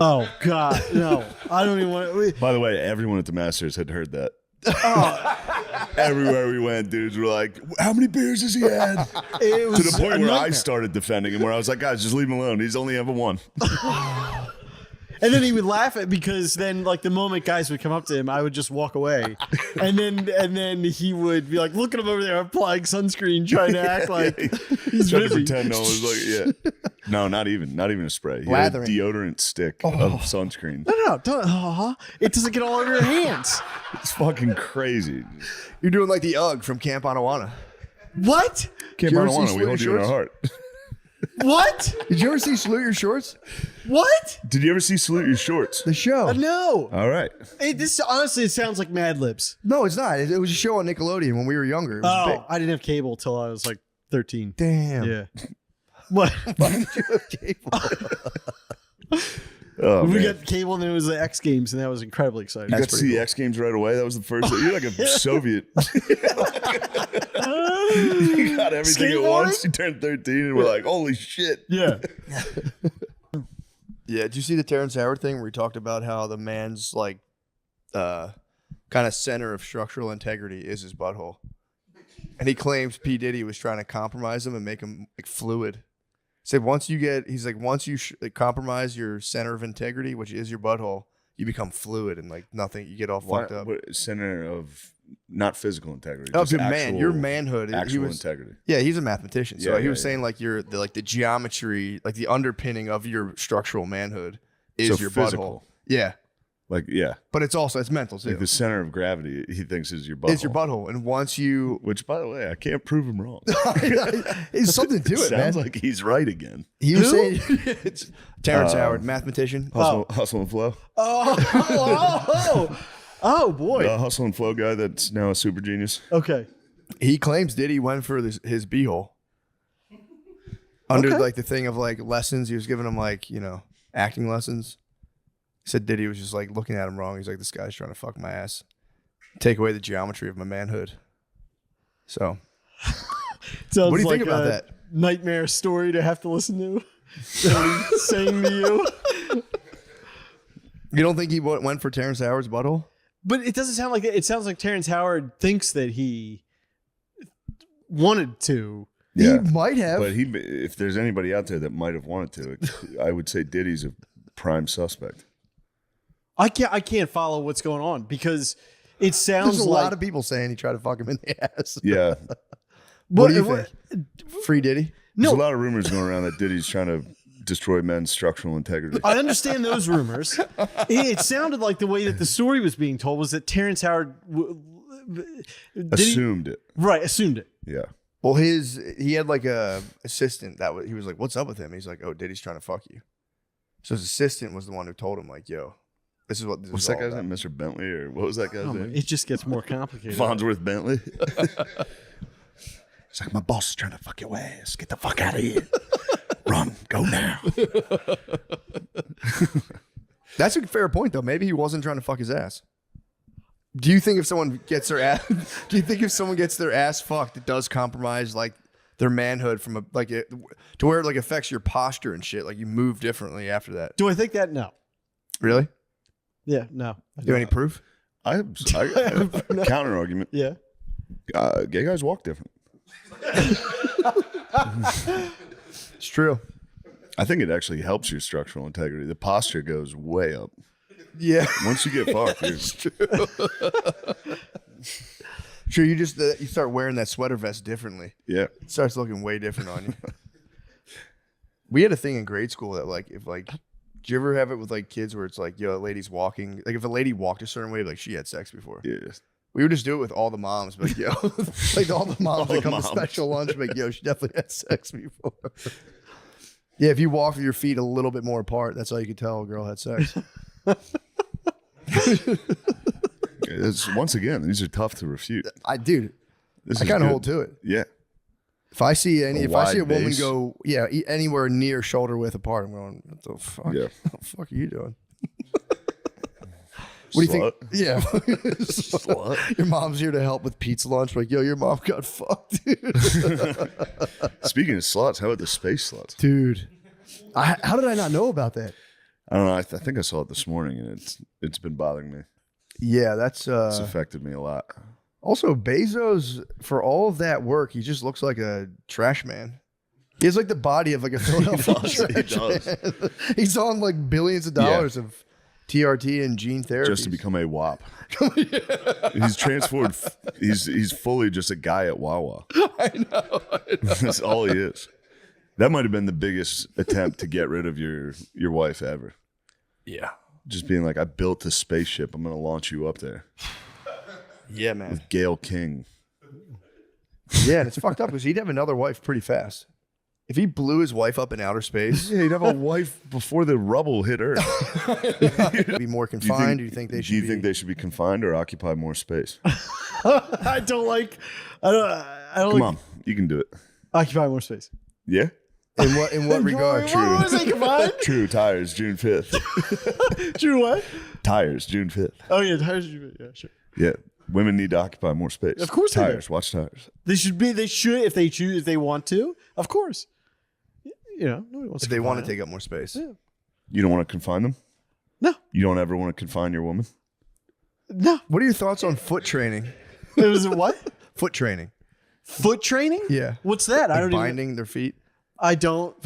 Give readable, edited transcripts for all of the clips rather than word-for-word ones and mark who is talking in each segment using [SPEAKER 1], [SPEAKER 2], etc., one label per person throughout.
[SPEAKER 1] Oh God, no! I don't even want to.
[SPEAKER 2] By the way, everyone at the Masters had heard that.
[SPEAKER 1] Oh.
[SPEAKER 2] Everywhere we went, dudes were like, "How many beers has he had?"
[SPEAKER 1] It was
[SPEAKER 2] to the point
[SPEAKER 1] a
[SPEAKER 2] where I
[SPEAKER 1] nightmare.
[SPEAKER 2] started defending him, where I was like, "Guys, just leave him alone. He's only ever one."
[SPEAKER 1] And then he would laugh at because then like the moment guys would come up to him, I would just walk away, and then he would be like, "Look at him over there applying sunscreen, trying to act like he's
[SPEAKER 2] Trying to
[SPEAKER 1] busy."
[SPEAKER 2] pretend no one's like, yeah. No, not even a spray. He had a
[SPEAKER 3] Lathering.
[SPEAKER 2] deodorant stick of sunscreen.
[SPEAKER 1] No, don't. It doesn't get all over your hands.
[SPEAKER 2] It's fucking crazy.
[SPEAKER 3] You're doing like the UGG from Camp Anawana.
[SPEAKER 1] What?
[SPEAKER 2] Camp
[SPEAKER 3] you ever see
[SPEAKER 2] Anawana, we hold
[SPEAKER 3] Salute
[SPEAKER 2] you in our
[SPEAKER 3] Your
[SPEAKER 2] heart.
[SPEAKER 1] What?
[SPEAKER 3] Did you ever see Salute Your Shorts?
[SPEAKER 1] What?
[SPEAKER 2] Did you ever see Salute Your Shorts?
[SPEAKER 3] The show?
[SPEAKER 1] No.
[SPEAKER 2] All right.
[SPEAKER 1] This honestly, it sounds like Mad Libs.
[SPEAKER 3] No, it's not. It was a show on Nickelodeon when we were younger. It was big.
[SPEAKER 1] I didn't have cable till I was like 13.
[SPEAKER 3] Damn.
[SPEAKER 1] Yeah. What?
[SPEAKER 3] Why did you have cable?
[SPEAKER 2] Oh,
[SPEAKER 1] We
[SPEAKER 2] man.
[SPEAKER 1] got cable and then it was the X Games and that was incredibly exciting.
[SPEAKER 2] You got to see the X Games right away. That was the first. You're like a Soviet. You got everything at once. You turned 13 and we're like, holy shit.
[SPEAKER 1] Yeah.
[SPEAKER 3] Yeah. Did you see the Terrance Howard thing where he talked about how the man's like kind of center of structural integrity is his butthole? And he claims P. Diddy was trying to compromise him and make him like fluid. Said once you compromise your center of integrity, which is your butthole, you become fluid and like nothing. You get all fucked up.
[SPEAKER 2] What, center of not physical integrity.
[SPEAKER 3] Of
[SPEAKER 2] just
[SPEAKER 3] your
[SPEAKER 2] actual,
[SPEAKER 3] your manhood.
[SPEAKER 2] Actual integrity.
[SPEAKER 3] Yeah, he's a mathematician. So
[SPEAKER 2] Yeah,
[SPEAKER 3] he was
[SPEAKER 2] yeah,
[SPEAKER 3] saying like the geometry, like the underpinning of your structural manhood is
[SPEAKER 2] So
[SPEAKER 3] your
[SPEAKER 2] physical.
[SPEAKER 3] butthole. Yeah.
[SPEAKER 2] Like, yeah.
[SPEAKER 3] But it's mental too.
[SPEAKER 2] Like the center of gravity, he thinks is your butthole.
[SPEAKER 3] It's your butthole. And once you
[SPEAKER 2] Which, by the way, I can't prove him wrong.
[SPEAKER 3] There's something to it, man.
[SPEAKER 2] Sounds like he's right again.
[SPEAKER 3] He was saying it's Terrance Howard, mathematician.
[SPEAKER 2] Hustle and Flow.
[SPEAKER 1] Oh boy.
[SPEAKER 2] The Hustle and Flow guy that's now a super genius.
[SPEAKER 1] Okay.
[SPEAKER 3] He claims Diddy went for his b-hole. Under like the thing of like lessons. He was giving him like, acting lessons. He said Diddy was just like looking at him wrong. He's like, this guy's trying to fuck my ass. Take away the geometry of my manhood. So
[SPEAKER 1] Sounds
[SPEAKER 3] what do you
[SPEAKER 1] like
[SPEAKER 3] think about
[SPEAKER 1] a
[SPEAKER 3] that?
[SPEAKER 1] nightmare story to have to listen to. That he's saying to you.
[SPEAKER 3] You don't think he went for Terrance Howard's butthole?
[SPEAKER 1] But it doesn't sound like it. It sounds like Terrance Howard thinks that he wanted to.
[SPEAKER 2] Yeah.
[SPEAKER 3] He might have.
[SPEAKER 2] But if there's anybody out there that might have wanted to, I would say Diddy's a prime suspect.
[SPEAKER 1] I can't follow what's going on because it sounds
[SPEAKER 3] There's a
[SPEAKER 1] like
[SPEAKER 3] lot of people saying he tried to fuck him in the ass.
[SPEAKER 2] Yeah.
[SPEAKER 3] What do you think? Free Diddy?
[SPEAKER 2] There's
[SPEAKER 1] No.
[SPEAKER 2] a lot of rumors going around that Diddy's trying to destroy men's structural integrity.
[SPEAKER 1] I understand those rumors. It sounded like the way that the story was being told was that Terrance Howard
[SPEAKER 2] Assumed it.
[SPEAKER 1] Right, assumed it.
[SPEAKER 2] Yeah.
[SPEAKER 3] Well, he had like a assistant he was like, what's up with him? He's like, oh, Diddy's trying to fuck you. So his assistant was the one who told him like, yo, this is what this
[SPEAKER 2] What's
[SPEAKER 3] is
[SPEAKER 2] that
[SPEAKER 3] all
[SPEAKER 2] guy's
[SPEAKER 3] about.
[SPEAKER 2] name? Mr. Bentley or what was that guy's name?
[SPEAKER 1] It just gets more complicated.
[SPEAKER 2] Farnsworth Bentley. It's like, my boss is trying to fuck your ass. Get the fuck out of here. Run. Go now.
[SPEAKER 3] That's a fair point though. Maybe he wasn't trying to fuck his ass. Do you think if someone gets their ass fucked, it does compromise like their manhood from to where it like affects your posture and shit? Like you move differently after that.
[SPEAKER 1] Do I think that? No.
[SPEAKER 3] Really?
[SPEAKER 1] Yeah, no.
[SPEAKER 3] Do you have any proof?
[SPEAKER 2] I have a counter argument.
[SPEAKER 1] Yeah.
[SPEAKER 2] Gay guys walk different.
[SPEAKER 3] It's true.
[SPEAKER 2] I think it actually helps your structural integrity. The posture goes way up.
[SPEAKER 3] Yeah.
[SPEAKER 2] Once you get fucked,
[SPEAKER 3] It's true. Sure, you start wearing that sweater vest differently.
[SPEAKER 2] yeah.
[SPEAKER 3] It starts looking way different on you. We had a thing in grade school that do you ever have it with like kids where it's like, yo, a lady's walking, like if a lady walked a certain way, like she had sex before.
[SPEAKER 2] Yeah.
[SPEAKER 3] We would just do it with all the moms, but yo, like all the moms that come to special lunch, like yo, she definitely had sex before. Yeah, if you walk with your feet a little bit more apart, that's all you could tell a girl had sex.
[SPEAKER 2] Once again, these are tough to refute.
[SPEAKER 3] I kind of
[SPEAKER 2] good.
[SPEAKER 3] hold to it.
[SPEAKER 2] Yeah.
[SPEAKER 3] If I see a woman
[SPEAKER 2] base.
[SPEAKER 3] go, anywhere near shoulder width apart, I'm going, what the fuck?
[SPEAKER 2] Yeah.
[SPEAKER 3] What the fuck are you doing? What do you
[SPEAKER 2] Slut.
[SPEAKER 3] think? Yeah.
[SPEAKER 2] Slut.
[SPEAKER 3] Your mom's here to help with pizza lunch. Like, yo, your mom got fucked, dude.
[SPEAKER 2] Speaking of sluts, how about the space sluts?
[SPEAKER 3] Dude. How did I not know about that?
[SPEAKER 2] I don't know. I think I saw it this morning, and it's been bothering me.
[SPEAKER 3] Yeah, that's
[SPEAKER 2] It's affected me a lot.
[SPEAKER 3] also Bezos. For all of that work, he just looks like a trash man. He has like the body of like a Philadelphia trash man. He's on like billions of dollars of TRT and gene therapy
[SPEAKER 2] Just to become a WAP. He's transformed. He's fully just a guy at Wawa.
[SPEAKER 3] I know.
[SPEAKER 2] That's all he is. That might have been the biggest attempt to get rid of your wife ever.
[SPEAKER 3] Yeah.
[SPEAKER 2] Just being like, I built a spaceship. I'm going to launch you up there.
[SPEAKER 3] Yeah, man.
[SPEAKER 2] With Gail King.
[SPEAKER 3] Yeah, and it's fucked up because he'd have another wife pretty fast. If he blew his wife up in outer space,
[SPEAKER 2] Yeah, he'd have a wife before the rubble hit Earth.
[SPEAKER 3] be more confined. Do you think they should?
[SPEAKER 2] Do you think they should be confined or occupy more space?
[SPEAKER 1] I don't like. I don't
[SPEAKER 2] Come
[SPEAKER 1] like
[SPEAKER 2] on, you can do it.
[SPEAKER 1] occupy more space.
[SPEAKER 2] Yeah.
[SPEAKER 3] In what regard?
[SPEAKER 1] What was it? Combined?
[SPEAKER 2] True. Tires June 5th.
[SPEAKER 1] True. What?
[SPEAKER 2] Tires June 5th.
[SPEAKER 1] Oh yeah, tires. Yeah, sure.
[SPEAKER 2] Yeah. Women need to occupy more space.
[SPEAKER 1] Of course they do.
[SPEAKER 2] Tires. Watch tires.
[SPEAKER 1] They should be. They should if they choose. If they want to. Of course. You know, nobody wants
[SPEAKER 3] If
[SPEAKER 1] to
[SPEAKER 3] they want to
[SPEAKER 1] confine
[SPEAKER 3] take up more space.
[SPEAKER 1] Yeah.
[SPEAKER 2] You don't want to confine them?
[SPEAKER 1] No.
[SPEAKER 2] You don't ever want to confine your woman?
[SPEAKER 1] them. No.
[SPEAKER 3] What are your thoughts on foot training?
[SPEAKER 1] It was a what?
[SPEAKER 3] Foot training.
[SPEAKER 1] Foot training?
[SPEAKER 3] Yeah.
[SPEAKER 1] What's that? I
[SPEAKER 3] Like
[SPEAKER 1] don't even.
[SPEAKER 3] binding their feet.
[SPEAKER 1] I don't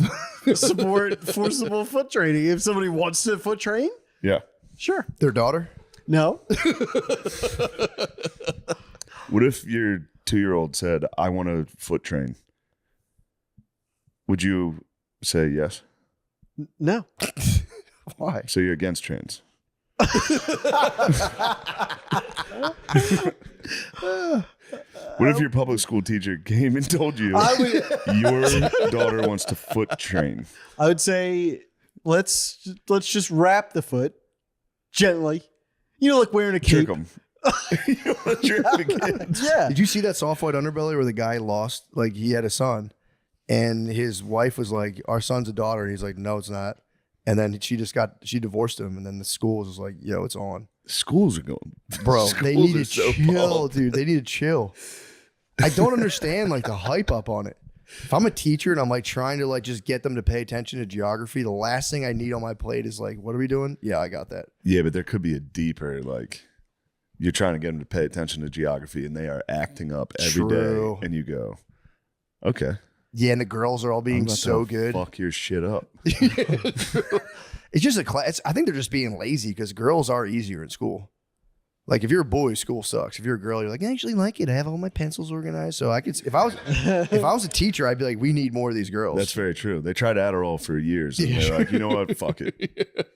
[SPEAKER 1] support forcible foot training. If somebody wants to foot train,
[SPEAKER 2] Yeah.
[SPEAKER 1] sure.
[SPEAKER 3] Their daughter.
[SPEAKER 1] No.
[SPEAKER 2] What if your 2-year-old said, I want to foot train? Would you say yes?
[SPEAKER 1] No.
[SPEAKER 3] Why?
[SPEAKER 2] So you're against trans? What if your public school teacher came and told you your daughter wants to foot train?
[SPEAKER 1] I would say let's just wrap the foot gently. You know, like wearing a
[SPEAKER 2] Trick
[SPEAKER 1] cape.
[SPEAKER 2] them. You want to trick the kids?
[SPEAKER 1] Yeah.
[SPEAKER 3] Did you see that soft white underbelly where the guy lost? Like he had a son, and his wife was like, "Our son's a daughter," and he's like, "No, it's not." And then she divorced him, and then the school was like, "Yo, it's on."
[SPEAKER 2] Schools are going,
[SPEAKER 3] Bro, they
[SPEAKER 2] schools
[SPEAKER 3] need to
[SPEAKER 2] are so
[SPEAKER 3] chill,
[SPEAKER 2] bald.
[SPEAKER 3] dude. They need to chill. I don't understand like the hype up on it. If I'm a teacher and I'm like trying to like just get them to pay attention to geography, the last thing I need on my plate is like, what are we doing? Yeah, I got that.
[SPEAKER 2] Yeah, but there could be a deeper, like, you're trying to get them to pay attention to geography and they are acting up every
[SPEAKER 3] True.
[SPEAKER 2] day. And you go, okay.
[SPEAKER 3] Yeah, and the girls are all
[SPEAKER 2] I'm
[SPEAKER 3] being
[SPEAKER 2] about
[SPEAKER 3] so
[SPEAKER 2] to
[SPEAKER 3] good.
[SPEAKER 2] Fuck your shit up.
[SPEAKER 3] It's just a class. I think they're just being lazy because girls are easier in school. Like if you're a boy, school sucks. If you're a girl, you're like, I actually like it. I have all my pencils organized. So I could, if I was a teacher, I'd be like, we need more of these girls.
[SPEAKER 2] That's very true. They tried Adderall for years and they're like, you know what? Fuck it.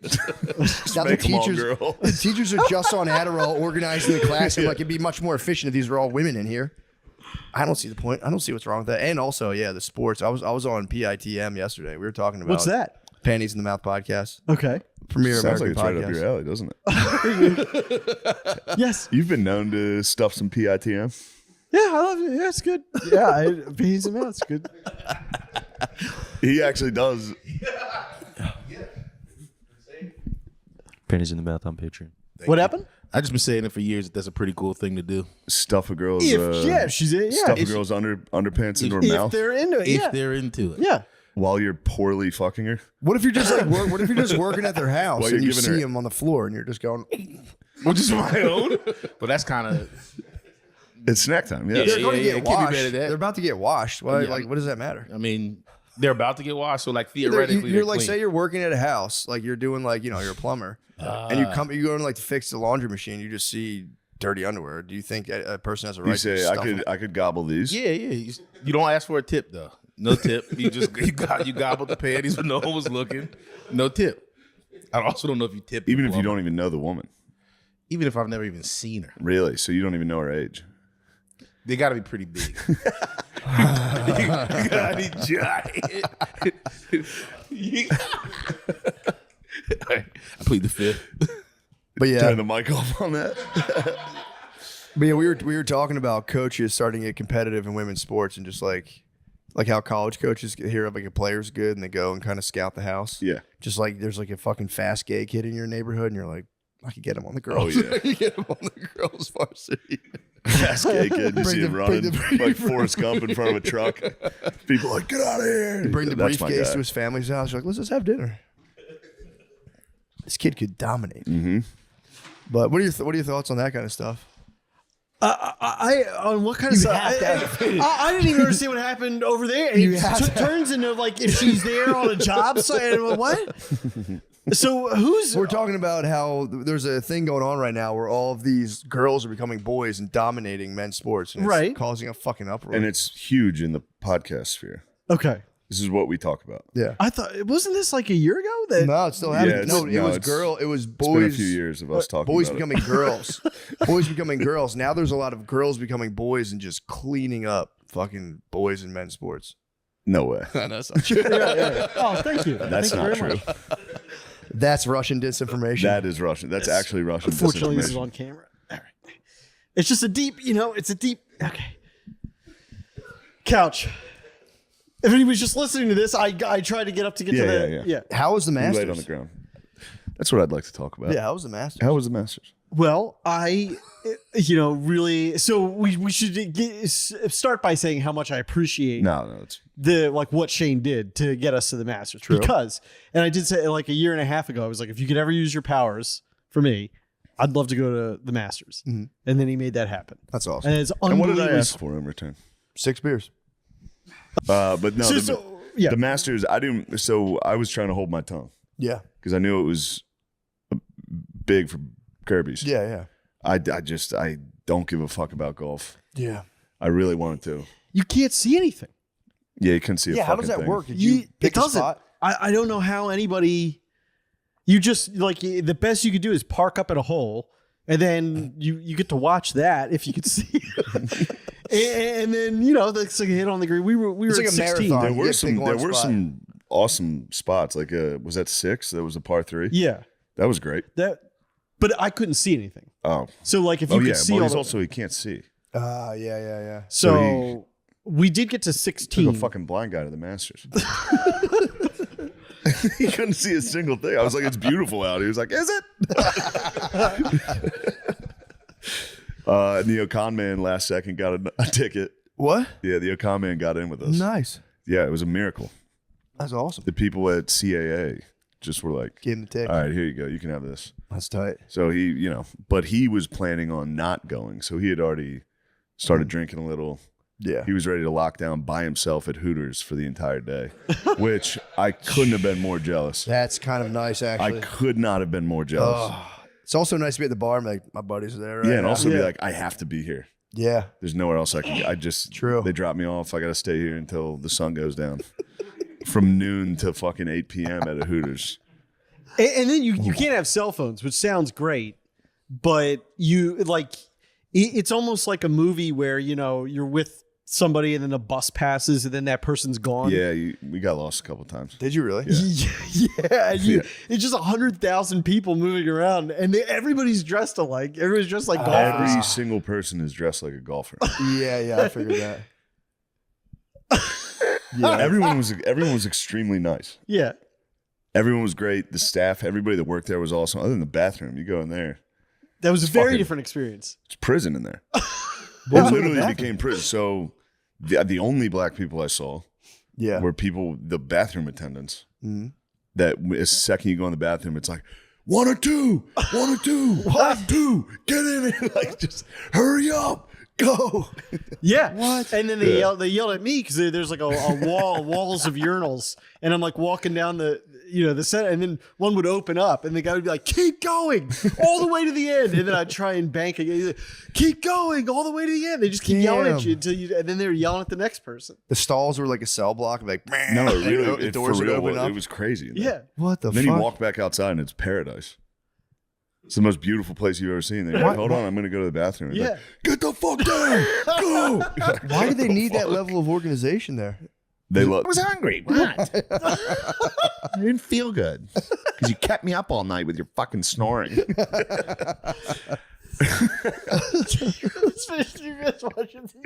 [SPEAKER 2] Just
[SPEAKER 3] Now
[SPEAKER 2] make them all girls.
[SPEAKER 3] the teachers are just on Adderall organizing the class. And like it'd be much more efficient if these were all women in here. I don't see the point. I don't see what's wrong with that. And also, yeah, the sports. I was on PITM yesterday. We were talking about
[SPEAKER 1] What's that?
[SPEAKER 3] Panties in the Mouth podcast.
[SPEAKER 1] Okay.
[SPEAKER 3] Premier
[SPEAKER 2] Sounds like
[SPEAKER 3] American
[SPEAKER 2] it's right up
[SPEAKER 3] podcast.
[SPEAKER 2] your alley, doesn't it?
[SPEAKER 1] Yes.
[SPEAKER 2] You've been known to stuff some PITM.
[SPEAKER 1] Yeah, I love it. Yeah, it's good. Yeah, beans and mouth. It's good.
[SPEAKER 2] He actually does.
[SPEAKER 4] Pennies in the mouth on Patreon.
[SPEAKER 1] What happened?
[SPEAKER 5] I just been saying it for years that that's a pretty cool thing to do.
[SPEAKER 2] Stuff a girl's
[SPEAKER 1] If she's in, yeah.
[SPEAKER 2] stuff a
[SPEAKER 1] If,
[SPEAKER 2] girl's underpants into her
[SPEAKER 1] if
[SPEAKER 2] mouth
[SPEAKER 1] they're into it,
[SPEAKER 5] If
[SPEAKER 1] yeah.
[SPEAKER 5] they're into it.
[SPEAKER 1] Yeah.
[SPEAKER 2] while you're poorly fucking her.
[SPEAKER 3] What if you're just like what if you're just working at their house
[SPEAKER 2] While
[SPEAKER 3] and
[SPEAKER 2] you're
[SPEAKER 3] you
[SPEAKER 2] giving
[SPEAKER 3] see
[SPEAKER 2] her-
[SPEAKER 3] them on the floor and you're just going,
[SPEAKER 5] Which is my own. But that's kind of,
[SPEAKER 2] It's snack time. Yeah.
[SPEAKER 3] they're going to
[SPEAKER 5] yeah,
[SPEAKER 3] get
[SPEAKER 5] it can't be
[SPEAKER 3] washed.
[SPEAKER 5] better than that.
[SPEAKER 3] They're about to get washed. Why?
[SPEAKER 5] Yeah.
[SPEAKER 3] Like, what does that matter?
[SPEAKER 5] I mean, they're about to get washed. So like
[SPEAKER 3] You're
[SPEAKER 5] theoretically, they're
[SPEAKER 3] like,
[SPEAKER 5] clean.
[SPEAKER 3] say you're working at a house, like you're doing like, you're a plumber, and you go in like to fix the laundry machine, you just see dirty underwear. Do you think a person has a right
[SPEAKER 2] You
[SPEAKER 3] to
[SPEAKER 2] say
[SPEAKER 3] stuff
[SPEAKER 2] I could gobble these.
[SPEAKER 5] Yeah. You don't ask for a tip though. No tip. You gobbled the panties when no one was looking. No tip. I also don't know if you tip.
[SPEAKER 2] Even
[SPEAKER 5] the
[SPEAKER 2] if you
[SPEAKER 5] plumber.
[SPEAKER 2] don't even know the woman.
[SPEAKER 5] Even if I've never even seen her,
[SPEAKER 2] Really? So you don't even know her age.
[SPEAKER 5] they got to be pretty big. You gotta be giant. I plead the fifth.
[SPEAKER 3] But yeah,
[SPEAKER 2] Turn the mic off on that.
[SPEAKER 3] But yeah, we were talking about coaches starting to get competitive in women's sports and just like how college coaches hear like a player's good and they go and kind of scout the house.
[SPEAKER 2] Yeah.
[SPEAKER 3] Just like there's like a fucking fast gay kid in your neighborhood and you're like, I could get him on the girls.
[SPEAKER 2] Oh, yeah.
[SPEAKER 3] I could get him on the girls' varsity.
[SPEAKER 2] Ass gay kid. You see him running
[SPEAKER 3] bring
[SPEAKER 2] like Forrest Gump in front of a truck. People like, get out of here.
[SPEAKER 3] Bring the
[SPEAKER 2] That's my
[SPEAKER 3] briefcase
[SPEAKER 2] guy.
[SPEAKER 3] to his family's house. You're like, let's just have dinner. This kid could dominate.
[SPEAKER 2] Mm-hmm.
[SPEAKER 3] But what are your thoughts on that kind of stuff?
[SPEAKER 1] On what kind of stuff? I didn't even understand what happened over there. It turns into like if she's there on a job site. What? So
[SPEAKER 3] We're talking about how there's a thing going on right now where all of these girls are becoming boys and dominating men's sports, and it's causing a fucking uproar.
[SPEAKER 2] And it's huge in the podcast sphere.
[SPEAKER 1] Okay.
[SPEAKER 2] This is what we talk about.
[SPEAKER 3] Yeah.
[SPEAKER 1] I thought wasn't this like a year ago that
[SPEAKER 3] No, it's still happening.
[SPEAKER 2] Yeah,
[SPEAKER 3] It was boys.
[SPEAKER 2] It's been a few years of us talking
[SPEAKER 3] boys
[SPEAKER 2] about
[SPEAKER 3] becoming girls. Boys becoming girls. Now there's a lot of girls becoming boys and just cleaning up fucking boys in men's sports.
[SPEAKER 2] No way.
[SPEAKER 3] That's not true.
[SPEAKER 1] Oh, thank you.
[SPEAKER 2] That's
[SPEAKER 1] Thank you
[SPEAKER 2] not
[SPEAKER 1] very
[SPEAKER 2] true.
[SPEAKER 1] much.
[SPEAKER 3] That's Russian disinformation.
[SPEAKER 2] That is Russian. That's actually Russian.
[SPEAKER 1] Unfortunately, this is
[SPEAKER 2] disinformation.
[SPEAKER 1] on camera. All right. It's just a deep, it's a deep. Okay. Couch. If anybody's just listening to this, I tried to get up to get to the.
[SPEAKER 2] Yeah.
[SPEAKER 3] How was the
[SPEAKER 2] You
[SPEAKER 3] Masters?
[SPEAKER 2] laid on the ground. That's what I'd like to talk about.
[SPEAKER 3] Yeah, how was the Masters?
[SPEAKER 2] How was the Masters?
[SPEAKER 1] Well, really. So we should start by saying how much I appreciate
[SPEAKER 2] No, it's
[SPEAKER 1] what Shane did to get us to the Masters. Because, and I did say like a year and a half ago, I was like, if you could ever use your powers for me, I'd love to go to the Masters.
[SPEAKER 3] Mm-hmm.
[SPEAKER 1] And then he made that happen.
[SPEAKER 3] That's awesome.
[SPEAKER 1] And it's
[SPEAKER 2] And what did I
[SPEAKER 1] unbelievable.
[SPEAKER 2] ask for in return?
[SPEAKER 3] 6 beers.
[SPEAKER 2] But no,
[SPEAKER 1] yeah.
[SPEAKER 2] the Masters. I didn't. So I was trying to hold my tongue
[SPEAKER 3] Yeah.
[SPEAKER 2] because I knew it was big for Kirby's.
[SPEAKER 3] Yeah.
[SPEAKER 2] I don't give a fuck about golf.
[SPEAKER 3] Yeah.
[SPEAKER 2] I really wanted to.
[SPEAKER 1] You can't see anything.
[SPEAKER 2] Yeah, you couldn't see a
[SPEAKER 3] Yeah.
[SPEAKER 2] fucking
[SPEAKER 3] How does that
[SPEAKER 2] thing.
[SPEAKER 3] work? Did you
[SPEAKER 1] It
[SPEAKER 3] pick a
[SPEAKER 1] doesn't.
[SPEAKER 3] spot?
[SPEAKER 1] I don't know how anybody. You just the best you could do is park up at a hole, and then you get to watch that if you could see. and then that's like a hit on the green. We were
[SPEAKER 3] It's
[SPEAKER 1] at
[SPEAKER 3] like a
[SPEAKER 1] 16.
[SPEAKER 3] marathon.
[SPEAKER 2] There
[SPEAKER 3] You
[SPEAKER 2] were
[SPEAKER 3] get to
[SPEAKER 2] some.
[SPEAKER 3] pick one
[SPEAKER 2] There were
[SPEAKER 3] spot.
[SPEAKER 2] some awesome spots. Like was that 6? That was a par 3.
[SPEAKER 1] Yeah,
[SPEAKER 2] That was great.
[SPEAKER 1] but I couldn't see anything.
[SPEAKER 2] Oh.
[SPEAKER 1] So like if you could see
[SPEAKER 2] Well,
[SPEAKER 1] all
[SPEAKER 2] he's
[SPEAKER 1] the,
[SPEAKER 2] also he can't see.
[SPEAKER 3] Yeah.
[SPEAKER 1] so we did get to
[SPEAKER 2] Took
[SPEAKER 1] 16.
[SPEAKER 2] a fucking blind guy to the Masters. He couldn't see a single thing. I was like, "It's beautiful out." He was like, "Is it?" And the Ocon man last second got a ticket.
[SPEAKER 3] What?
[SPEAKER 2] Yeah, the Ocon man got in with us.
[SPEAKER 3] Nice.
[SPEAKER 2] Yeah, it was a miracle.
[SPEAKER 3] That's awesome.
[SPEAKER 2] The people at CAA just were like,
[SPEAKER 3] Give him the ticket.
[SPEAKER 2] "All right, here you go. You can have this."
[SPEAKER 3] That's tight.
[SPEAKER 2] So he, but he was planning on not going. So he had already started drinking a little.
[SPEAKER 3] Yeah.
[SPEAKER 2] He was ready to lock down by himself at Hooters for the entire day, which I couldn't have been more jealous.
[SPEAKER 3] That's kind of nice, actually.
[SPEAKER 2] I could not have been more jealous.
[SPEAKER 3] It's also nice to be at the bar and be like, my buddies are there, right?
[SPEAKER 2] Yeah, and
[SPEAKER 3] now.
[SPEAKER 2] also be like, I have to be here.
[SPEAKER 3] Yeah.
[SPEAKER 2] There's nowhere else I can. I just
[SPEAKER 3] True.
[SPEAKER 2] They drop me off. I got to stay here until the sun goes down, from noon to fucking 8 p.m. at a Hooters.
[SPEAKER 1] And then you can't have cell phones, which sounds great, but it's almost like a movie where you're with somebody and then a bus passes and then that person's gone.
[SPEAKER 2] Yeah, we got lost a couple times.
[SPEAKER 3] Did you really?
[SPEAKER 1] Yeah, and it's just 100,000 people moving around, and everybody's dressed alike. Everybody's dressed like golfers.
[SPEAKER 2] Every single person is dressed like a golfer.
[SPEAKER 3] Yeah, I figured that.
[SPEAKER 2] Yeah, everyone was extremely nice.
[SPEAKER 1] Yeah,
[SPEAKER 2] Everyone was great. The staff, everybody that worked there was awesome. Other than the bathroom, you go in there,
[SPEAKER 1] that was a very
[SPEAKER 2] fucking-
[SPEAKER 1] different experience.
[SPEAKER 2] it's prison in there. It
[SPEAKER 3] was in the
[SPEAKER 2] literally
[SPEAKER 3] bathroom?
[SPEAKER 2] became prison. So the only black people I saw
[SPEAKER 3] Yeah.
[SPEAKER 2] were the bathroom attendants.
[SPEAKER 3] Mhm.
[SPEAKER 2] That as second you go in the bathroom, it's like 1 or 2, 1 or 2, 1, 2, get in it. Like just hurry up, go.
[SPEAKER 1] Yeah. What? And then they yelled at me because there's like a walls of urinals, and I'm like walking down the set, and then one would open up, and the guy would be like, "Keep going all the way to the end," and then I'd try and bank again. He's like, "Keep going all the way to the end." They just keep yelling at you and then they're yelling at the next person.
[SPEAKER 3] The stalls were like a cell block, like
[SPEAKER 2] No, it really,
[SPEAKER 3] the doors would open up.
[SPEAKER 2] it was crazy. in there.
[SPEAKER 1] Yeah.
[SPEAKER 3] What the
[SPEAKER 2] And then
[SPEAKER 3] fuck?
[SPEAKER 2] you walk back outside and it's paradise. It's the most beautiful place you've ever seen. They're like, hold on, I'm going to go to the bathroom. It's
[SPEAKER 1] Yeah.
[SPEAKER 2] like, get the fuck down, go.
[SPEAKER 3] Why do they need that level of organization there?
[SPEAKER 2] They love.
[SPEAKER 6] I was hungry. What? I didn't feel good because you kept me up all night with your fucking snoring.
[SPEAKER 1] Let's finish watching TV.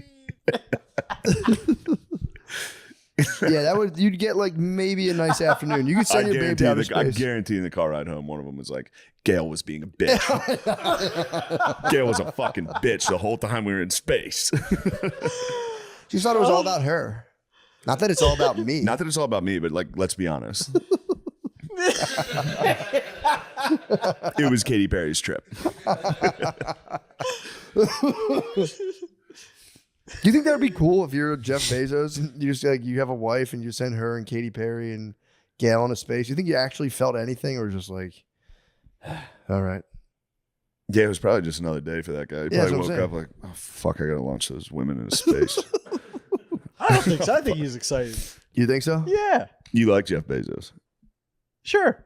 [SPEAKER 3] Yeah, that would you'd get like maybe a nice afternoon. You could send your baby out of
[SPEAKER 2] I
[SPEAKER 3] space.
[SPEAKER 2] guarantee in the car ride home, one of them was like, Gail was being a bitch. Gail was a fucking bitch the whole time we were in space.
[SPEAKER 3] She thought it was all about her. Not that it's all about me.
[SPEAKER 2] Not that it's all about me, but like, let's be honest. It was Katy Perry's trip.
[SPEAKER 3] Do you think that would be cool if you're Jeff Bezos and you just like you have a wife and you send her and Katy Perry and Gail into space? You think you actually felt anything, or just like, all right?
[SPEAKER 2] Yeah, it was probably just another day for that guy. He
[SPEAKER 3] Yeah, that's
[SPEAKER 2] probably
[SPEAKER 3] what
[SPEAKER 2] woke
[SPEAKER 3] I'm
[SPEAKER 2] up like, oh fuck, I gotta launch those women into space.
[SPEAKER 1] I don't think so. I think he's excited.
[SPEAKER 3] You think so?
[SPEAKER 1] Yeah,
[SPEAKER 2] You like Jeff Bezos?
[SPEAKER 1] sure.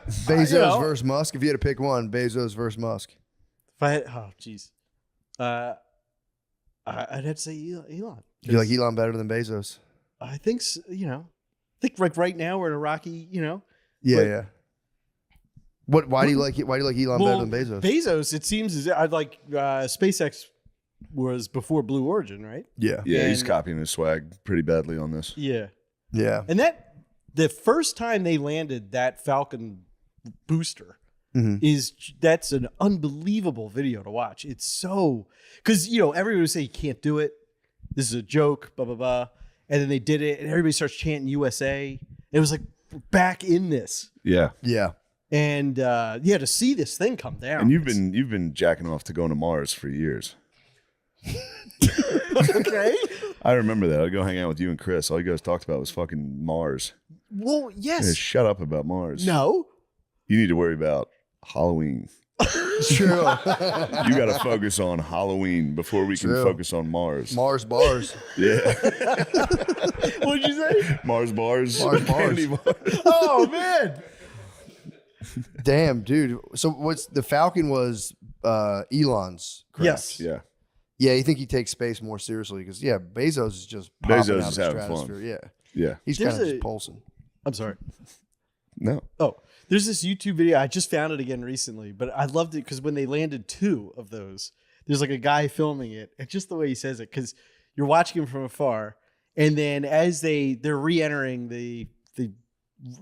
[SPEAKER 3] Bezos
[SPEAKER 1] You know.
[SPEAKER 3] versus Musk. If you had to pick one, Bezos versus Musk.
[SPEAKER 1] If I had, oh jeez, I'd have to say Elon.
[SPEAKER 3] You like Elon better than Bezos?
[SPEAKER 1] I think I think like right now we're in a rocky.
[SPEAKER 3] Yeah,
[SPEAKER 1] But-
[SPEAKER 3] yeah. What? Why do you like it? Why do you like Elon better than Bezos?
[SPEAKER 1] Bezos, it seems as I'd like SpaceX was before Blue Origin, right?
[SPEAKER 3] Yeah,
[SPEAKER 2] Yeah, he's
[SPEAKER 1] And-
[SPEAKER 2] copying his swag pretty badly on this.
[SPEAKER 1] Yeah,
[SPEAKER 3] yeah.
[SPEAKER 1] and the first time they landed that Falcon booster that's an unbelievable video to watch. It's so because everybody would say you can't do it. This is a joke, blah blah blah, and then they did it, and everybody starts chanting USA. It was like we're back in this,
[SPEAKER 2] Yeah.
[SPEAKER 3] Yeah.
[SPEAKER 1] and to see this thing come down.
[SPEAKER 2] And you've been jacking off to going to Mars for years.
[SPEAKER 1] okay.
[SPEAKER 2] I remember that. I'd go hang out with you and Chris. All you guys talked about was fucking Mars.
[SPEAKER 1] Well, yes.
[SPEAKER 2] Yeah, shut up about Mars.
[SPEAKER 1] No.
[SPEAKER 2] You need to worry about Halloween.
[SPEAKER 3] True.
[SPEAKER 2] You got to focus on Halloween before we can
[SPEAKER 3] True.
[SPEAKER 2] focus on Mars.
[SPEAKER 3] Mars bars.
[SPEAKER 2] Yeah.
[SPEAKER 1] What'd you say?
[SPEAKER 2] Mars bars.
[SPEAKER 3] Mars bars.
[SPEAKER 2] Candy bars.
[SPEAKER 1] Oh man.
[SPEAKER 3] Damn, dude. So what's the Falcon was Elon's craft.
[SPEAKER 1] Yes.
[SPEAKER 2] Yeah.
[SPEAKER 3] Yeah, you think he takes space more seriously because Bezos is just popping
[SPEAKER 2] Bezos
[SPEAKER 3] out
[SPEAKER 2] is
[SPEAKER 3] of
[SPEAKER 2] having fun.
[SPEAKER 3] stratosphere. Yeah,
[SPEAKER 2] Yeah.
[SPEAKER 3] he's
[SPEAKER 1] There's
[SPEAKER 3] kind of
[SPEAKER 1] a-
[SPEAKER 3] just pulsing.
[SPEAKER 1] I'm sorry.
[SPEAKER 2] No.
[SPEAKER 1] Oh, there's this YouTube video. I just found it again recently, but I loved it because when they landed 2 of those, there's like a guy filming it, and just the way he says it, because you're watching him from afar, and then as they're re-entering, the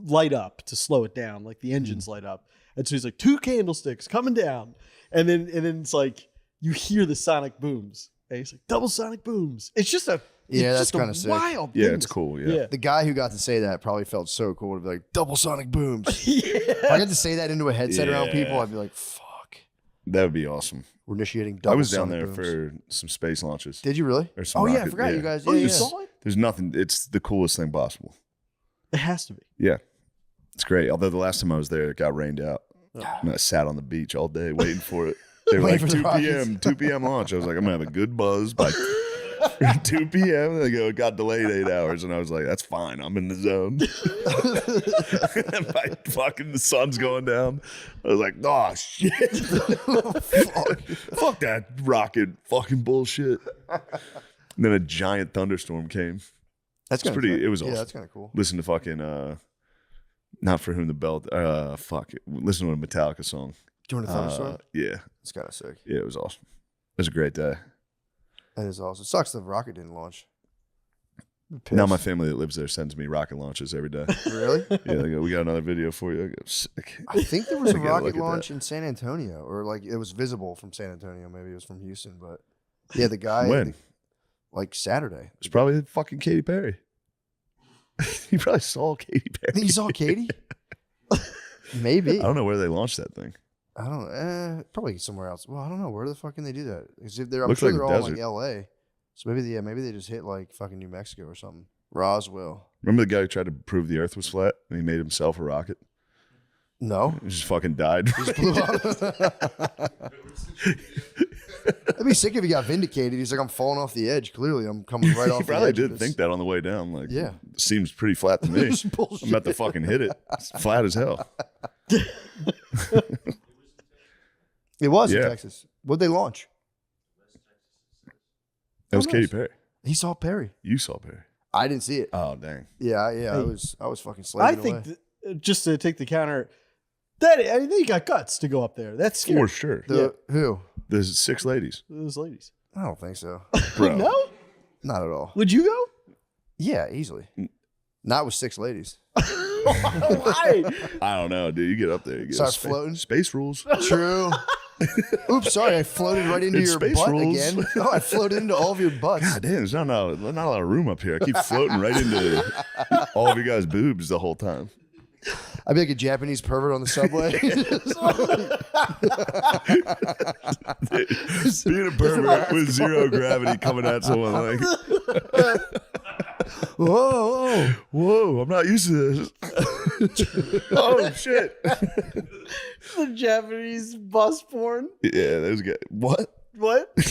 [SPEAKER 1] light up to slow it down, like the engines light up, and so he's like 2 candlesticks coming down, and then it's like you hear the sonic booms, and he's like double sonic booms. It's just a
[SPEAKER 3] Yeah,
[SPEAKER 1] it's
[SPEAKER 3] that's
[SPEAKER 1] just a
[SPEAKER 3] kinda sick.
[SPEAKER 1] wild.
[SPEAKER 2] Yeah,
[SPEAKER 1] thing
[SPEAKER 2] it's
[SPEAKER 1] to-
[SPEAKER 2] cool. Yeah.
[SPEAKER 3] The guy who got to say that probably felt so cool to be like double sonic booms. If I
[SPEAKER 1] Yeah.
[SPEAKER 3] got to say that into a headset around
[SPEAKER 2] Yeah.
[SPEAKER 3] people, I'd be like, "Fuck,
[SPEAKER 2] That would be awesome.
[SPEAKER 3] we're initiating double."
[SPEAKER 2] I was down
[SPEAKER 3] sonic
[SPEAKER 2] there
[SPEAKER 3] booms.
[SPEAKER 2] for some space launches.
[SPEAKER 3] Did you really?
[SPEAKER 2] Or some
[SPEAKER 3] Oh yeah, I
[SPEAKER 2] rocket-
[SPEAKER 3] forgot you guys.
[SPEAKER 1] Oh,
[SPEAKER 3] Yeah,
[SPEAKER 1] you
[SPEAKER 3] yeah.
[SPEAKER 1] saw it?
[SPEAKER 2] There's nothing. It's the coolest thing possible.
[SPEAKER 1] It has to be.
[SPEAKER 2] Yeah. It's great. Although the last time I was there, it got rained out. And I sat on the beach all day waiting for it. They were like
[SPEAKER 3] Waiting for the
[SPEAKER 2] 2 p.m. 2 p.m. launch. I was like, I'm gonna have a good buzz by 2 p.m. They go, it got delayed 8 hours, and I was like, that's fine. I'm in the zone. The sun's going down. I was like, oh shit. Fuck that rocket fucking bullshit. And then a giant thunderstorm came.
[SPEAKER 3] That's
[SPEAKER 2] It's
[SPEAKER 3] kinda
[SPEAKER 2] pretty.
[SPEAKER 3] cool.
[SPEAKER 2] It was
[SPEAKER 3] Yeah,
[SPEAKER 2] awesome.
[SPEAKER 3] that's kind of cool.
[SPEAKER 2] Listen to fucking not For Whom the Bell. Fuck it. Listen to a Metallica song.
[SPEAKER 3] Doing a thunderstorm.
[SPEAKER 2] Yeah,
[SPEAKER 3] It's kind of sick.
[SPEAKER 2] yeah, it was awesome. It was a great day.
[SPEAKER 3] That is awesome. It sucks the rocket didn't launch. I'm
[SPEAKER 2] Now my
[SPEAKER 3] pissed.
[SPEAKER 2] family that lives there sends me rocket launches every day.
[SPEAKER 3] Really?
[SPEAKER 2] Yeah, they go, we got another video for you. I go, sick.
[SPEAKER 3] I think there was a
[SPEAKER 2] I gotta look
[SPEAKER 3] rocket
[SPEAKER 2] at
[SPEAKER 3] launch in San Antonio, or like it was visible from San Antonio. Maybe it was from Houston, but yeah, the guy
[SPEAKER 2] When?
[SPEAKER 3] like Saturday.
[SPEAKER 2] It's probably fucking Katy Perry. You probably saw Katy
[SPEAKER 3] I think
[SPEAKER 2] Perry.
[SPEAKER 3] you saw Katie. Maybe.
[SPEAKER 2] I don't know where they launched that thing.
[SPEAKER 3] I don't know. Probably somewhere else. Well, I don't know. Where the fuck can they do that? 'Cause if they're, I'm
[SPEAKER 2] Looks
[SPEAKER 3] sure
[SPEAKER 2] like
[SPEAKER 3] they're
[SPEAKER 2] a
[SPEAKER 3] all in, like
[SPEAKER 2] desert.
[SPEAKER 3] L.A. So maybe they just hit like fucking New Mexico or something. Roswell.
[SPEAKER 2] Remember the guy who tried to prove the Earth was flat and he made himself a rocket?
[SPEAKER 3] No.
[SPEAKER 2] He just fucking died.
[SPEAKER 3] Just blew up. That'd be sick if he got vindicated. He's like, I'm falling off the edge. Clearly, I'm coming right off
[SPEAKER 2] He
[SPEAKER 3] the
[SPEAKER 2] probably
[SPEAKER 3] edge. of
[SPEAKER 2] did
[SPEAKER 3] this.
[SPEAKER 2] think that on the way down. Like,
[SPEAKER 3] Yeah.
[SPEAKER 2] seems pretty flat to me.
[SPEAKER 3] It's bullshit.
[SPEAKER 2] I'm about to fucking hit it. It's flat as hell.
[SPEAKER 3] It was in
[SPEAKER 2] Yeah.
[SPEAKER 3] Texas. What'd they launch?
[SPEAKER 2] That was
[SPEAKER 3] Oh,
[SPEAKER 2] Katy
[SPEAKER 3] nice.
[SPEAKER 2] Perry.
[SPEAKER 3] He saw Perry.
[SPEAKER 2] You saw Perry.
[SPEAKER 3] I didn't see it.
[SPEAKER 2] Oh, dang.
[SPEAKER 3] Yeah.
[SPEAKER 1] Hey.
[SPEAKER 3] I was fucking
[SPEAKER 1] I
[SPEAKER 3] slaving
[SPEAKER 1] think
[SPEAKER 3] away.
[SPEAKER 1] just to take the counter, they got guts to go up there. That's scary.
[SPEAKER 2] For sure.
[SPEAKER 3] Who?
[SPEAKER 2] There's 6 ladies.
[SPEAKER 1] Those ladies.
[SPEAKER 3] I don't think so.
[SPEAKER 2] Bro.
[SPEAKER 1] No?
[SPEAKER 3] Not at all.
[SPEAKER 1] Would you go?
[SPEAKER 3] Yeah, easily. Not with 6 ladies.
[SPEAKER 1] Why?
[SPEAKER 2] I don't know, dude. You get up there, you get
[SPEAKER 3] Start floating.
[SPEAKER 2] Space rules.
[SPEAKER 3] True. Oops, sorry, I floated right into
[SPEAKER 2] It's
[SPEAKER 3] your
[SPEAKER 2] space
[SPEAKER 3] butt
[SPEAKER 2] rules.
[SPEAKER 3] again. Oh, I floated into all of your butts.
[SPEAKER 2] God damn, there's not a lot of room up here. I keep floating right into all of you guys' boobs the whole time.
[SPEAKER 3] I'd be like a Japanese pervert on the subway.
[SPEAKER 2] Being a pervert with zero gravity coming at someone like,
[SPEAKER 3] Whoa,
[SPEAKER 2] whoa, I'm not used to this. Oh, shit.
[SPEAKER 1] The Japanese bus porn.
[SPEAKER 2] Yeah, those guys. What?
[SPEAKER 1] What? Do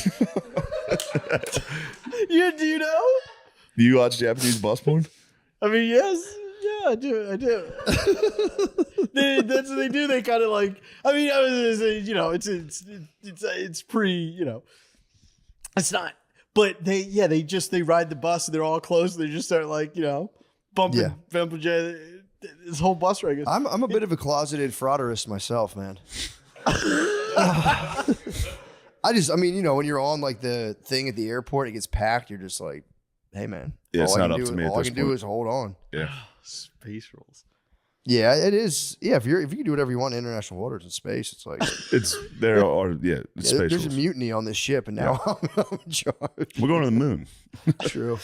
[SPEAKER 1] you know?
[SPEAKER 2] Do you watch Japanese bus porn?
[SPEAKER 1] I mean, yes. Yeah, I do. That's what they do. They kind of like. I mean, I was gonna say, it's pretty. It's not. But they ride the bus and they're all close. And they just start like bumping this whole bus ride.
[SPEAKER 3] I'm a bit of a closeted frauderist myself, man. When you're on like the thing at the airport, it gets packed. You're just like, hey, man.
[SPEAKER 2] Yeah, it's not up to me.
[SPEAKER 3] All I can do is hold on.
[SPEAKER 2] Yeah.
[SPEAKER 1] Space rules.
[SPEAKER 3] Yeah, it is. Yeah, if you can do whatever you want in international waters and space, it's like
[SPEAKER 2] It's space
[SPEAKER 3] there's a
[SPEAKER 2] rules.
[SPEAKER 3] mutiny on this ship, and now I'm in charge.
[SPEAKER 2] We're going to the moon.
[SPEAKER 3] True.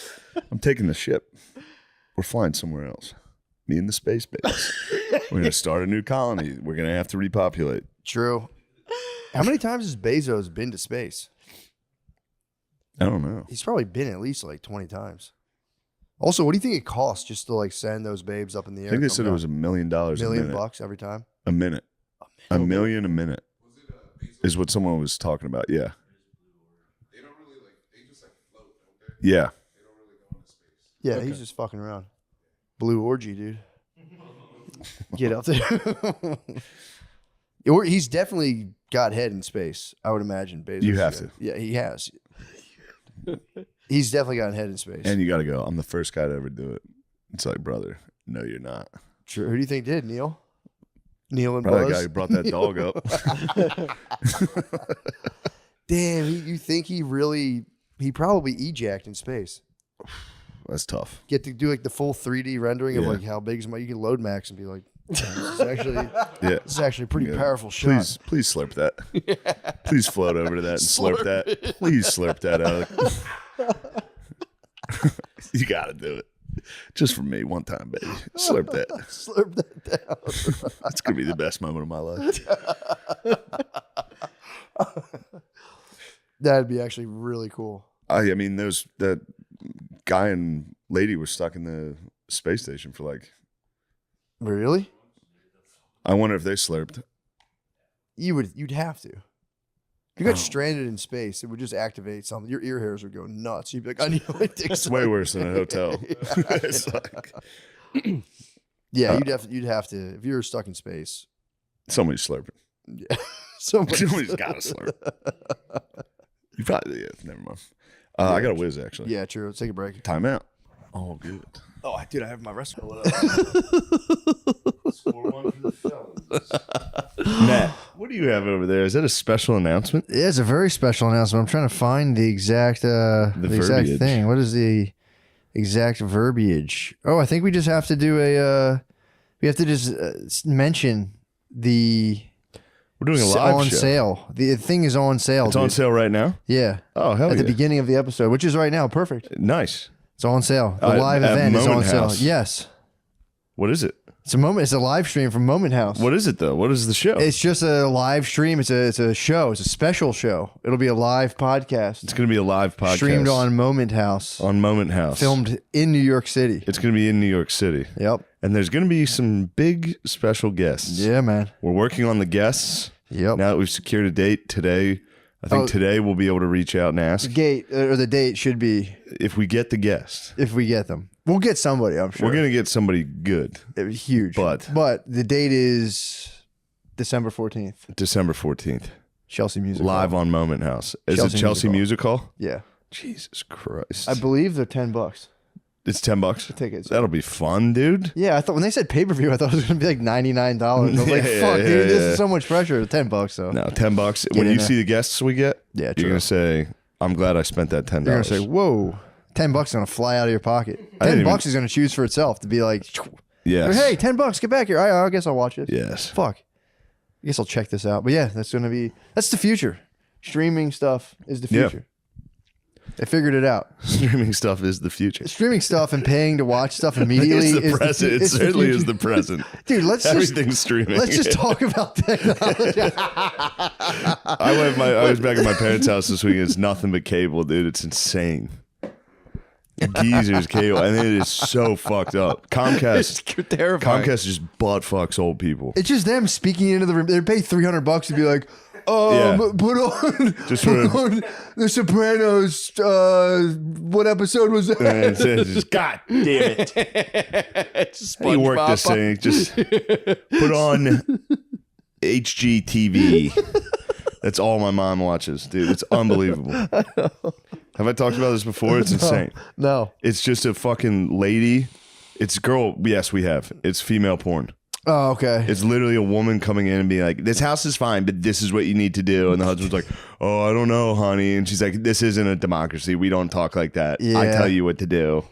[SPEAKER 2] I'm taking the ship. We're flying somewhere else. Me and the space base. We're going to start a new colony. We're going to have to repopulate.
[SPEAKER 3] True. How many times has Bezos been to space?
[SPEAKER 2] I don't know.
[SPEAKER 3] He's probably been at least like 20 times. Also, what do you think it costs just to like send those babes up in the air?
[SPEAKER 2] I think they said it was $1 million a minute.
[SPEAKER 3] $1,000,000 every time.
[SPEAKER 2] A minute. $1 million a minute is what someone was talking about. Yeah.
[SPEAKER 7] They don't really they just float, don't they?
[SPEAKER 2] Yeah.
[SPEAKER 7] They don't really go into space.
[SPEAKER 3] Yeah, he's just fucking around. Blue orgy, dude. Get up there. He's definitely got head in space, I would imagine. Bezos.
[SPEAKER 2] You have to.
[SPEAKER 3] Yeah, he has. He's definitely got head in space.
[SPEAKER 2] And you got to go. I'm the first guy to ever do it. It's like, brother, no, you're not.
[SPEAKER 3] True. Who do you think did, Neil? Neil and
[SPEAKER 2] Probably the
[SPEAKER 3] Buzz?
[SPEAKER 2] guy who brought that dog up.
[SPEAKER 3] Damn, you think he probably ejacked in space.
[SPEAKER 2] That's tough.
[SPEAKER 3] Get to do like the full 3D rendering of like how big is my, you can load max and be like, this is actually a pretty powerful shot.
[SPEAKER 2] Please slurp that. Please float over to that and slurp that. Please slurp that out. You got to do it. Just for me, one time, baby. Slurp that.
[SPEAKER 3] Slurp that down.
[SPEAKER 2] That's going to be the best moment of my life.
[SPEAKER 3] That'd be actually really cool.
[SPEAKER 2] I mean, that guy and lady were stuck in the space station for like.
[SPEAKER 3] Really?
[SPEAKER 2] I wonder if they slurped.
[SPEAKER 3] You'd have to. If you got stranded in space, it would just activate something. Your ear hairs would go nuts. You'd be like, I need my dick.
[SPEAKER 2] It's way worse than a hotel. It's like,
[SPEAKER 3] yeah, you'd have to. If you were stuck in space,
[SPEAKER 2] somebody's slurping.
[SPEAKER 3] yeah,
[SPEAKER 2] Somebody's got to slurp. You probably, never mind. I got a whiz, actually.
[SPEAKER 3] Yeah, true. Let's take a break.
[SPEAKER 2] Time out. Oh, good.
[SPEAKER 3] Oh, dude, I have my restaurant.
[SPEAKER 2] Matt, what do you have over there? Is that a special announcement?
[SPEAKER 3] Yeah, it's a very special announcement. I'm trying to find the exact exact
[SPEAKER 2] verbiage.
[SPEAKER 3] thing. What is the exact verbiage? Oh, I think we just have to do we have to just mention the.
[SPEAKER 2] We're doing a live
[SPEAKER 3] on
[SPEAKER 2] show.
[SPEAKER 3] sale. The thing is on sale.
[SPEAKER 2] It's on sale right now?
[SPEAKER 3] Yeah.
[SPEAKER 2] Oh, hell
[SPEAKER 3] At
[SPEAKER 2] yeah.
[SPEAKER 3] the beginning of the episode, which is right now. Perfect.
[SPEAKER 2] Nice.
[SPEAKER 3] It's on sale. The live
[SPEAKER 2] at
[SPEAKER 3] event is on
[SPEAKER 2] Moment
[SPEAKER 3] sale.
[SPEAKER 2] House.
[SPEAKER 3] Yes.
[SPEAKER 2] What is it?
[SPEAKER 3] It's a live stream from Moment House.
[SPEAKER 2] What is it, though? What is the show?
[SPEAKER 3] It's just a live stream. It's a show. It's a special show. It'll be a live podcast.
[SPEAKER 2] It's going to be a live podcast.
[SPEAKER 3] Streamed on Moment House.
[SPEAKER 2] On Moment House.
[SPEAKER 3] Filmed in New York City.
[SPEAKER 2] It's going to be in New York City.
[SPEAKER 3] Yep.
[SPEAKER 2] And there's going to be some big special guests.
[SPEAKER 3] Yeah, man.
[SPEAKER 2] We're working on the guests.
[SPEAKER 3] Yep.
[SPEAKER 2] Now that we've secured a date today, I think today we'll be able to reach out and ask.
[SPEAKER 3] The date should be
[SPEAKER 2] If we get the guest.
[SPEAKER 3] if we get them. We'll get somebody, I'm sure.
[SPEAKER 2] We're going to get somebody good.
[SPEAKER 3] It was huge.
[SPEAKER 2] But
[SPEAKER 3] the date is December 14th.
[SPEAKER 2] December 14th.
[SPEAKER 3] Chelsea Music
[SPEAKER 2] Live
[SPEAKER 3] Hall.
[SPEAKER 2] on Moment House. Is
[SPEAKER 3] Chelsea
[SPEAKER 2] it Chelsea
[SPEAKER 3] Music
[SPEAKER 2] Music Hall?
[SPEAKER 3] Yeah.
[SPEAKER 2] Jesus Christ.
[SPEAKER 3] I believe they're $10.
[SPEAKER 2] It's $10.
[SPEAKER 3] Tickets.
[SPEAKER 2] That'll be fun, dude.
[SPEAKER 3] Yeah, I thought when they said pay-per-view, I thought it was going to be like $99. I was like,
[SPEAKER 2] Yeah,
[SPEAKER 3] fuck,
[SPEAKER 2] yeah,
[SPEAKER 3] dude, this
[SPEAKER 2] yeah.
[SPEAKER 3] is so much pressure. $10, so.
[SPEAKER 2] No, $10.
[SPEAKER 3] Get
[SPEAKER 2] When
[SPEAKER 3] in
[SPEAKER 2] you
[SPEAKER 3] there.
[SPEAKER 2] see the guests we get,
[SPEAKER 3] Yeah,
[SPEAKER 2] you're
[SPEAKER 3] true.
[SPEAKER 2] going to say, I'm glad I spent that $10.
[SPEAKER 3] You're going to say, whoa, $10 is gonna fly out of your pocket. $10 is gonna choose for itself to be like,
[SPEAKER 2] Yes.
[SPEAKER 3] hey, $10, get back here. I guess I'll watch it.
[SPEAKER 2] Yes.
[SPEAKER 3] Fuck. I guess I'll check this out. But yeah, that's the future. Streaming stuff is the future. They figured it out.
[SPEAKER 2] Streaming stuff is the future.
[SPEAKER 3] Streaming stuff and paying to watch stuff immediately
[SPEAKER 2] It's the present. It certainly is the present.
[SPEAKER 3] Dude,
[SPEAKER 2] Everything's streaming.
[SPEAKER 3] Let's just talk about technology.
[SPEAKER 2] I was back at my parents' house this week. It's nothing but cable, dude. It's insane. Geezer's cable, and it is so fucked up. Comcast,
[SPEAKER 3] It's terrifying.
[SPEAKER 2] Comcast just butt fucks old people.
[SPEAKER 3] It's just them speaking into the room. They pay $300 to be like, put on The Sopranos. What episode was that?
[SPEAKER 2] And it's just, God damn it! How you work this thing? Just put on HGTV. That's all my mom watches, dude. It's unbelievable. Have I talked about this before? It's insane.
[SPEAKER 3] No.
[SPEAKER 2] It's just a fucking lady. It's girl. Yes, we have. It's female porn.
[SPEAKER 3] Oh, okay.
[SPEAKER 2] It's literally a woman coming in and being like, this house is fine, but this is what you need to do. And the husband's like, oh, I don't know, honey. And she's like, this isn't a democracy. We don't talk like that.
[SPEAKER 3] Yeah.
[SPEAKER 2] I tell you what to do.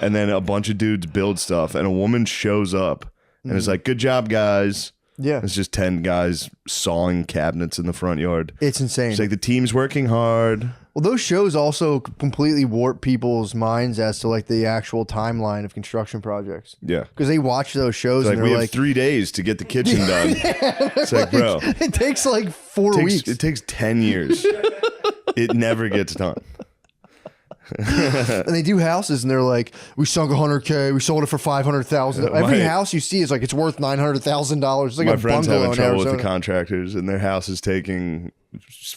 [SPEAKER 2] And then a bunch of dudes build stuff and a woman shows up and is like, good job, guys.
[SPEAKER 3] Yeah.
[SPEAKER 2] It's just 10 guys sawing cabinets in the front yard.
[SPEAKER 3] It's insane.
[SPEAKER 2] It's like the team's working hard.
[SPEAKER 3] Well, those shows also completely warp people's minds as to like the actual timeline of construction projects.
[SPEAKER 2] Yeah.
[SPEAKER 3] Because they watch those shows
[SPEAKER 2] It's
[SPEAKER 3] and
[SPEAKER 2] like, we
[SPEAKER 3] they're
[SPEAKER 2] have
[SPEAKER 3] like
[SPEAKER 2] 3 days to get the kitchen done. It's like, bro.
[SPEAKER 3] It takes like 4 weeks.
[SPEAKER 2] It takes 10 years. It never gets done.
[SPEAKER 3] And they do houses and they're like, we sunk $100K, we sold it for $500,000. Every house you see is like, it's worth $900,000. It's like
[SPEAKER 2] My
[SPEAKER 3] a
[SPEAKER 2] friends
[SPEAKER 3] bungalow
[SPEAKER 2] having
[SPEAKER 3] in
[SPEAKER 2] trouble
[SPEAKER 3] Arizona.
[SPEAKER 2] with the contractors, and their house is taking,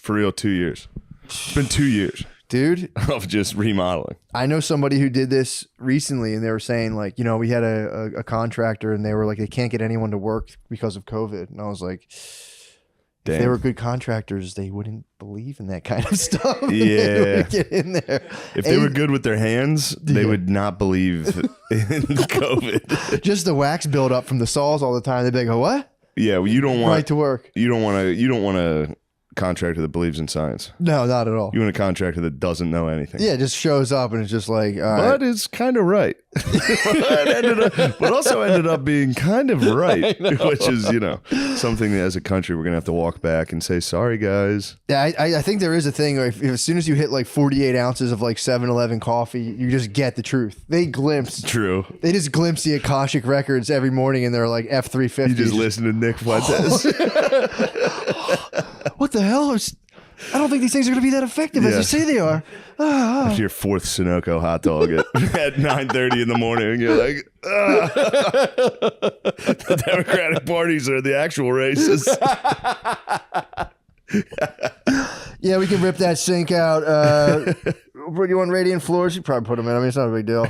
[SPEAKER 2] for real, 2 years. It's been 2 years
[SPEAKER 3] Dude,
[SPEAKER 2] of just remodeling.
[SPEAKER 3] I know somebody who did this recently and they were saying like, we had a contractor and they were like, they can't get anyone to work because of COVID. And I was like, if they
[SPEAKER 2] Damn.
[SPEAKER 3] were good contractors, they wouldn't believe in that kind of stuff.
[SPEAKER 2] Yeah.
[SPEAKER 3] They wouldn't get in there.
[SPEAKER 2] If they were good with their hands, they would not believe in COVID.
[SPEAKER 3] Just the wax buildup from the saws all the time. They'd be like, oh, what?
[SPEAKER 2] Yeah, well, you don't want
[SPEAKER 3] Right to work.
[SPEAKER 2] You don't want a contractor that believes in science.
[SPEAKER 3] No, not at all.
[SPEAKER 2] You want a contractor that doesn't know anything.
[SPEAKER 3] Yeah, it just shows up and it's just like, all right.
[SPEAKER 2] But it's kind of right. but also ended up being kind of right, which is, something that as a country we're going to have to walk back and say, sorry, guys.
[SPEAKER 3] Yeah, I think there is a thing where if as soon as you hit like 48 ounces of like 7-Eleven coffee, you just get the truth. They just glimpse the Akashic records every morning and they're like F-350.
[SPEAKER 2] You just listen to Nick Fuentes.
[SPEAKER 3] What the hell? I don't think these things are going to be that effective as you say they are.
[SPEAKER 2] After your fourth Sunoco hot dog at 9:30 in the morning, and you're like, the Democratic parties are the actual racists.
[SPEAKER 3] Yeah, we can rip that sink out. You want radiant floors? You probably put them in. I mean, it's not a big deal.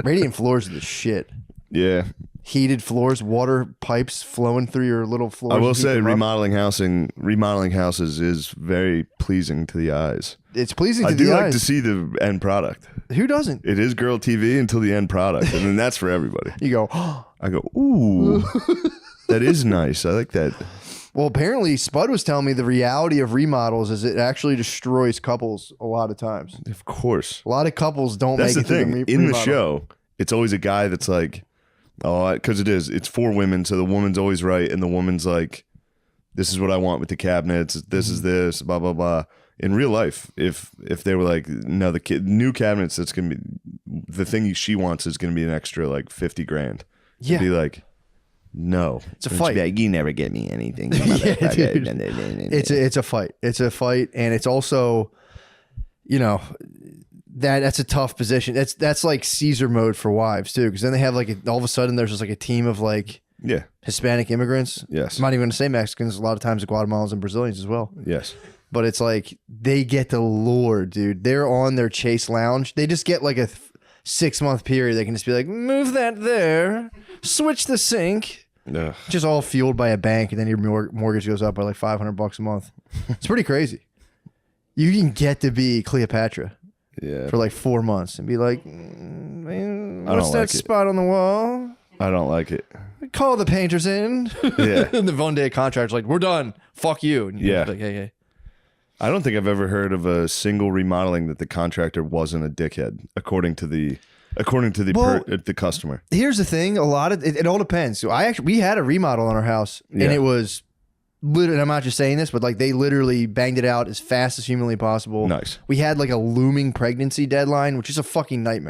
[SPEAKER 3] Radiant floors are the shit.
[SPEAKER 2] Yeah.
[SPEAKER 3] Heated floors, water pipes flowing through your little floors.
[SPEAKER 2] I will say remodeling houses is very pleasing to the eyes.
[SPEAKER 3] It's pleasing to the eyes.
[SPEAKER 2] I do like to see the end product.
[SPEAKER 3] Who doesn't?
[SPEAKER 2] It is girl TV until the end product, and then that's for everybody.
[SPEAKER 3] You go,
[SPEAKER 2] I go, ooh, that is nice. I like that.
[SPEAKER 3] Well, apparently Spud was telling me the reality of remodels is it actually destroys couples a lot of times.
[SPEAKER 2] Of course.
[SPEAKER 3] A lot of couples don't
[SPEAKER 2] That's
[SPEAKER 3] make
[SPEAKER 2] the
[SPEAKER 3] it
[SPEAKER 2] thing.
[SPEAKER 3] to the
[SPEAKER 2] In the
[SPEAKER 3] remodel.
[SPEAKER 2] show, it's always a guy that's like, oh, because it's for women, so the woman's always right, and the woman's like, this is what I want with the cabinets. This is this, blah blah blah. In real life, if they were like, no, new cabinets, that's gonna be the thing she wants is gonna be an extra like $50,000.
[SPEAKER 3] Yeah.
[SPEAKER 2] It'd be like, no,
[SPEAKER 3] It's a fight.
[SPEAKER 6] Like, you never get me anything.
[SPEAKER 3] Yeah, dude. It's a fight. It's a fight, and it's also, that's a tough position. That's like Caesar mode for wives too, because then they have like all of a sudden there's just like a team of like Hispanic immigrants.
[SPEAKER 2] Yes.
[SPEAKER 3] I'm not even going to say Mexicans. A lot of times Guatemalans and Brazilians as well.
[SPEAKER 2] Yes.
[SPEAKER 3] But it's like they get the lure, dude. They're on their Chase Lounge. They just get like a 6-month period. They can just be like, move that there, switch the sink.
[SPEAKER 2] Ugh.
[SPEAKER 3] Just all fueled by a bank, and then your mortgage goes up by like $500 a month. It's pretty crazy. You can get to be Cleopatra for like 4 months and be like, what's that spot on the wall?
[SPEAKER 2] I don't like it.
[SPEAKER 3] Call the painters in.
[SPEAKER 2] Yeah.
[SPEAKER 3] And the one day contractor's like, we're done. Fuck you. And you're
[SPEAKER 2] Yeah.
[SPEAKER 3] like, hey.
[SPEAKER 2] I don't think I've ever heard of a single remodeling that the contractor wasn't a dickhead, according to the the customer.
[SPEAKER 3] Here's the thing: a lot of it all depends. So we had a remodel on our house, and it was. Literally, I'm not just saying this, but like they literally banged it out as fast as humanly possible.
[SPEAKER 2] Nice.
[SPEAKER 3] We had like a looming pregnancy deadline, which is a fucking nightmare.